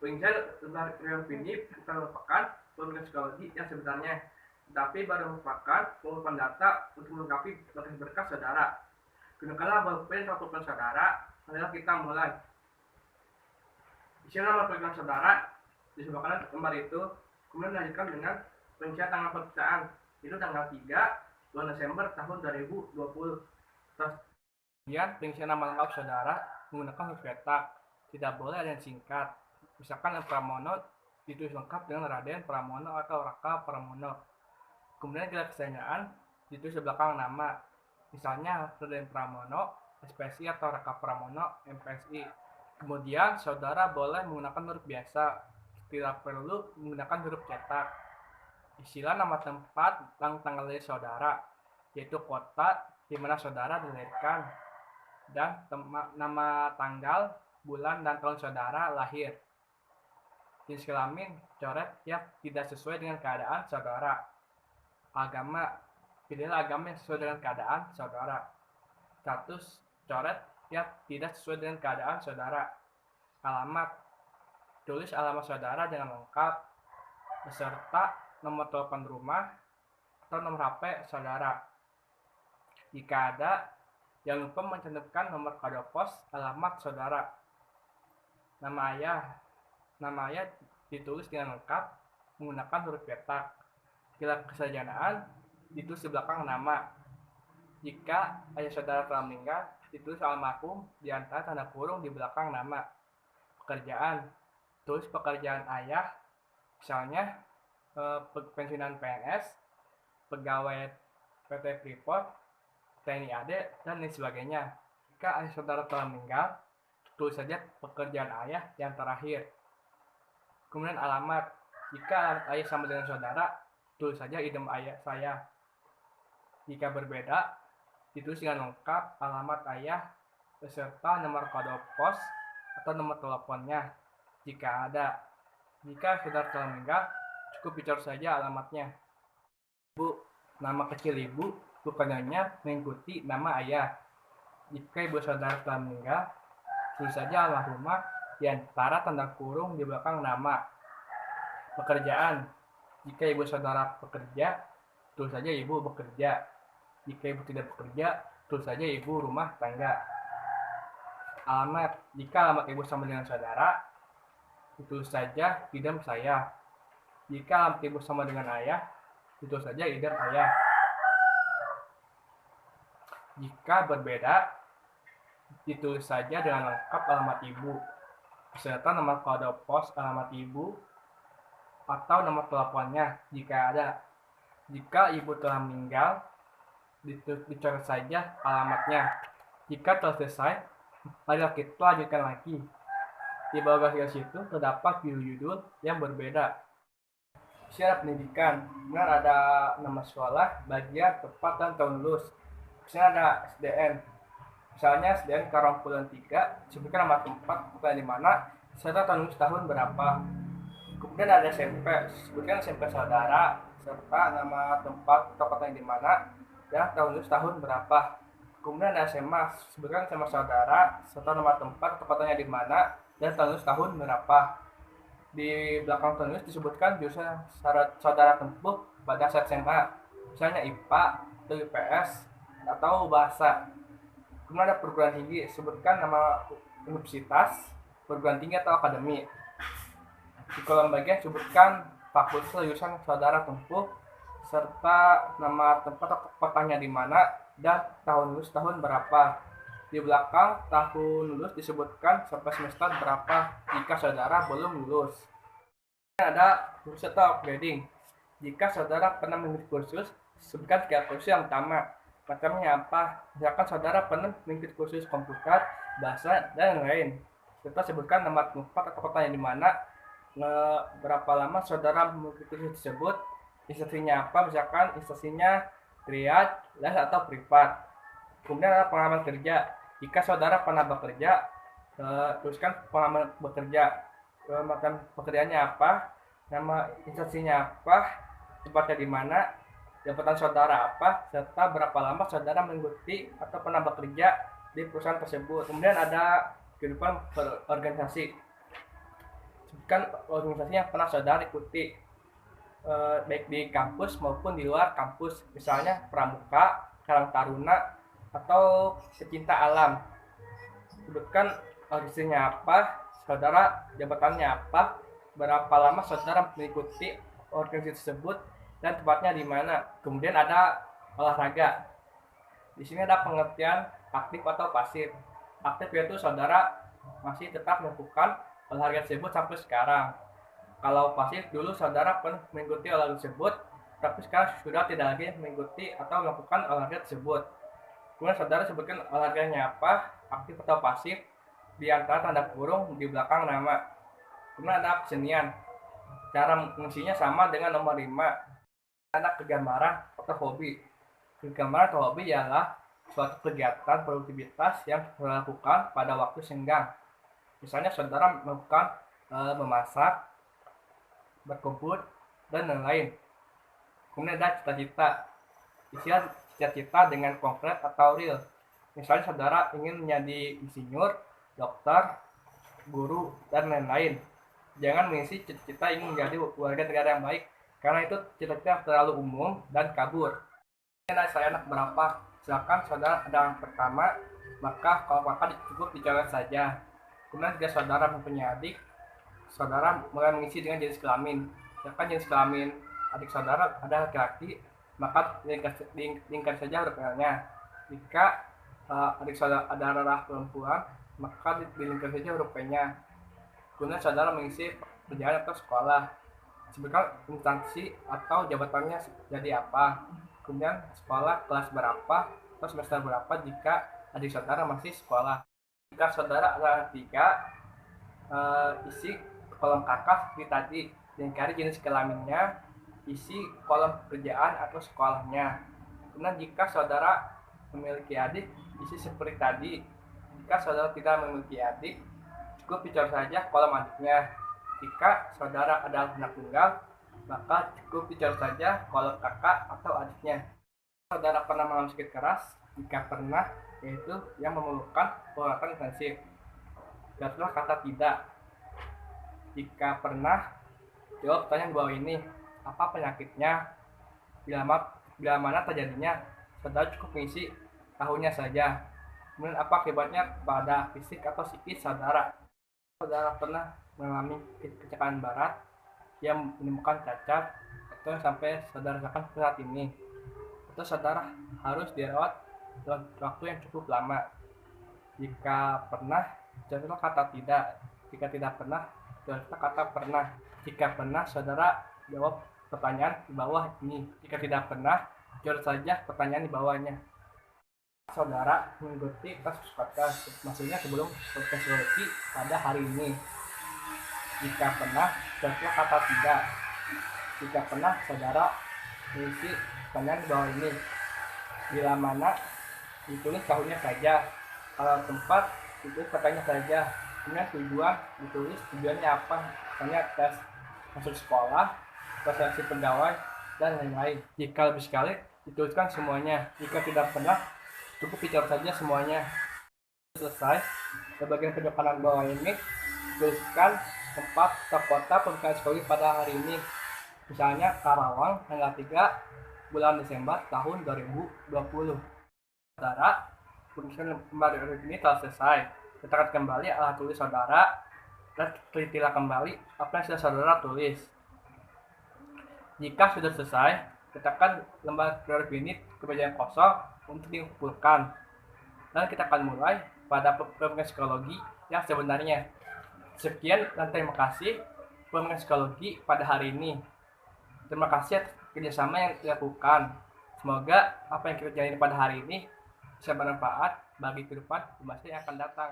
Penelitian ini bukan merupakan penelitian psikologi yang sebenarnya, tetapi baru merupakan pengumpulan data untuk melengkapi berkas saudara. Gunakanlah pulpen atau pulpen saudara. Adalah kita mulai. Isi nomor panggilan saudara disebutkan lembar itu, kemudian dilanjutkan dengan rincian tanggal pemeriksaan, itu tanggal 3 bulan Desember tahun 2020. Kemudian rincian nama lengkap saudara menggunakan huruf cetak, tidak boleh ada yang singkat. Misalkan Pramono ditulis lengkap dengan Raden Pramono atau Raka Pramono. Kemudian gelar kesejahteraan ditulis di belakang nama, misalnya Raden Pramono SPSI atau Raka Pramono MPSI. Kemudian saudara boleh menggunakan huruf biasa, tidak perlu menggunakan huruf cetak. Isilah nama tempat dan tanggal lahir saudara, yaitu kota di mana saudara dilahirkan, dan nama tanggal, bulan, dan tahun saudara lahir. Jenis kelamin, coret yang tidak sesuai dengan keadaan saudara. Agama, pilihlah agama yang sesuai dengan keadaan saudara. Status, coret yang tidak sesuai dengan keadaan saudara. Alamat, tulis alamat saudara dengan lengkap beserta nomor telepon rumah atau nomor HP saudara. Jika ada, jangan lupa mencantumkan nomor kode pos alamat saudara. Nama ayah ditulis dengan lengkap menggunakan huruf cetak. Gelar kesejahteraan ditulis di belakang nama. Jika ayah saudara telah meninggal, ditulis almarhum di antara tanda kurung di belakang nama. Pekerjaan, tulis pekerjaan ayah, misalnya pensiunan PNS, pegawai PT Freeport, TNI AD, dan lain sebagainya. Jika ayah saudara telah meninggal, tulis saja pekerjaan ayah yang terakhir. Kemudian alamat, jika ayah sama dengan saudara, tulis saja idem ayah saya. Jika berbeda, ditulis dengan lengkap alamat ayah beserta nomor kode pos atau nomor teleponnya jika ada. Jika saudara telah meninggal, cukup bicara saja alamatnya. Ibu, nama kecil ibu bukannya mengikuti nama ayah. Jika ibu saudara telah meninggal, tulis saja almarhumah di antara tanda kurung di belakang nama. Pekerjaan, jika ibu saudara bekerja, tulis saja ibu bekerja. Jika ibu tidak bekerja, tulis saja ibu rumah tangga. Alamat, jika alamat ibu sama dengan saudara, ditulis saja idem saya. Jika alamat ibu sama dengan ayah, ditulis saja idem ayah. Jika berbeda, ditulis saja dengan lengkap alamat ibu beserta nomor kode pos alamat ibu atau nomor teleponnya jika ada. Jika ibu telah meninggal, dicoret saja alamatnya. Jika telah selesai, mari kita lanjutkan lagi. Di bawah garis itu terdapat judul-judul yang berbeda. Syarat pendidikan, benar ada nama sekolah, bagian, tempat, dan tahun lulus. Misalnya ada SDN, misalnya SDN Karangpulan 3, sebutkan nama tempat, bukan di mana, serta tahun lulus tahun berapa. Kemudian ada SMP, sebutkan SMP saudara, serta nama tempat tepatnya di mana, dan tahun lulus tahun berapa. Kemudian ada SMA, sebutkan SMA saudara, serta nama tempat tepatnya di mana, dan tahun lulus tahun berapa. Di belakang tahun lulus disebutkan jurusan saudara tempuh pada saat SMA, misalnya IPA, atau IPS, atau bahasa. Kemudian ada perguruan tinggi, sebutkan nama universitas, perguruan tinggi atau akademi. Di kolom bagian sebutkan fakultas jurusan saudara tempuh serta nama tempat atau kotanya di mana dan tahun lulus tahun berapa. Di belakang tahun lulus disebutkan sampai semester berapa jika saudara belum lulus. Ada kursus atau upgrading. Jika saudara pernah mengikuti kursus, sebutkan 3 kursus yang utama. Macamnya apa? Misalkan saudara pernah mengikuti kursus komputer, bahasa, dan lain-lain. Serta sebutkan nama tempat atau kotanya di mana, berapa lama saudara mengikuti kursus tersebut, instansinya apa, misalkan instansinya triad, les, atau privat. Kemudian ada pengalaman kerja. Jika saudara pernah bekerja, tuliskan pengalaman bekerja, macam pekerjaannya apa, nama instansinya apa, tempatnya di mana, jabatan saudara apa, serta berapa lama saudara mengikuti atau pernah bekerja di perusahaan tersebut. Kemudian ada kehidupan berorganisasi. Sebutkan organisasi yang pernah saudara ikuti, baik di kampus maupun di luar kampus, misalnya Pramuka, Karang Taruna, atau pecinta alam. Sebutkan organisasinya apa, saudara jabatannya apa, berapa lama saudara mengikuti organisasi tersebut, dan tempatnya di mana. Kemudian ada olahraga. Di sini ada pengertian aktif atau pasif. Aktif yaitu saudara masih tetap melakukan olahraga tersebut sampai sekarang. Kalau pasif, dulu saudara pernah mengikuti olahraga tersebut, tapi sekarang sudah tidak lagi mengikuti atau melakukan olahraga tersebut. Kemudian saudara sebutkan olahraganya apa, aktif atau pasif, di antara tanda kurung di belakang nama. Kemudian ada kesenian. Cara mengisinya sama dengan nomor 5. Ada kegambaran atau hobi. Kegambaran atau hobi ialah suatu kegiatan produktivitas yang dilakukan pada waktu senggang. Misalnya saudara melakukan memasak, berkebun, dan lain-lain. Kemudian ada cita-cita. Isinya cita-cita dengan konkret atau real. Misalnya saudara ingin menjadi insinyur, dokter, guru, dan lain-lain. Jangan mengisi cita-cita ingin menjadi warga negara yang baik, karena itu cita-cita yang terlalu umum dan kabur. Saya anak berapa? Silakan saudara ada yang pertama, maka kalau kakak cukup dicoret saja. Kemudian jika saudara mempunyai adik, saudara mulai mengisi dengan jenis kelamin. Silakan jenis kelamin adik saudara ada laki-laki, maka diingkat saja huruf L-nya. Jika adik saudara ada darah perempuan, maka dilingkar saja huruf P-nya. Kemudian saudara mengisi perjalanan atau sekolah. Sebutkan instansi atau jabatannya jadi apa. Kemudian sekolah kelas berapa atau semester berapa jika adik saudara masih sekolah. Jika saudara ada 3, isi kolom kakak seperti tadi, lingkari jenis kelaminnya, isi kolom pekerjaan atau sekolahnya. Kemudian jika saudara memiliki adik, isi seperti tadi. Jika saudara tidak memiliki adik, cukup bicara saja kolom adiknya. Jika saudara adalah anak tunggal, maka cukup bicara saja kolom kakak atau adiknya. Saudara pernah mengalami sakit keras? Jika pernah, yaitu yang memerlukan perawatan intensif. Jawablah kata tidak. Jika pernah, jawab pertanyaan di bawah ini. Apa penyakitnya? Bila mana terjadinya? Saudara cukup mengisi tahunnya saja. Kemudian apa akibatnya pada fisik atau psikis saudara? Saudara pernah mengalami kecelakaan berat yang menimbulkan cacat atau sampai saudara rasakan saat ini, atau saudara harus dirawat dalam waktu yang cukup lama. Jika pernah, jawablah kata tidak. Jika tidak pernah, jawablah kata pernah. Jika pernah, saudara jawab pertanyaan di bawah ini. Jika tidak pernah, jawab saja pertanyaan di bawahnya. Saudara mengikuti kasus podcast, maksudnya sebelum podcast Rocky pada hari ini. Jika pernah, jawablah kata tidak. Jika pernah, saudara mengisi pertanyaan di bawah ini. Bila mana, ditulis tahunnya saja. Kalau tempat, ditulis katanya saja. Kemudian tujuan, ditulis tujuannya apa. Misalnya tes masuk sekolah, seleksi pegawai, dan lain-lain. Jika lebih sekali, dituliskan semuanya. Jika tidak pernah, cukup bicara saja semuanya. Selesai. Di bagian kedua kanan bawah ini, tuliskan tempat atau kota pembukaan sekolah pada hari ini. Misalnya Karawang, tanggal 3 bulan Desember tahun 2020. Saudara, tulisan kembali ini telah selesai. Tekan kembali alat tulis saudara dan telitilah kembali apa yang sudah saudara tulis. Jika sudah selesai, tekan lembar prioritas ini ke meja yang kosong untuk dikumpulkan. Dan kita akan mulai pada pembukaan psikologi yang sebenarnya. Sekian dan terima kasih pembukaan psikologi pada hari ini. Terima kasih atas kerjasama yang dilakukan. Semoga apa yang kita jalani pada hari ini bisa bermanfaat bagi kehidupan di masa yang akan datang.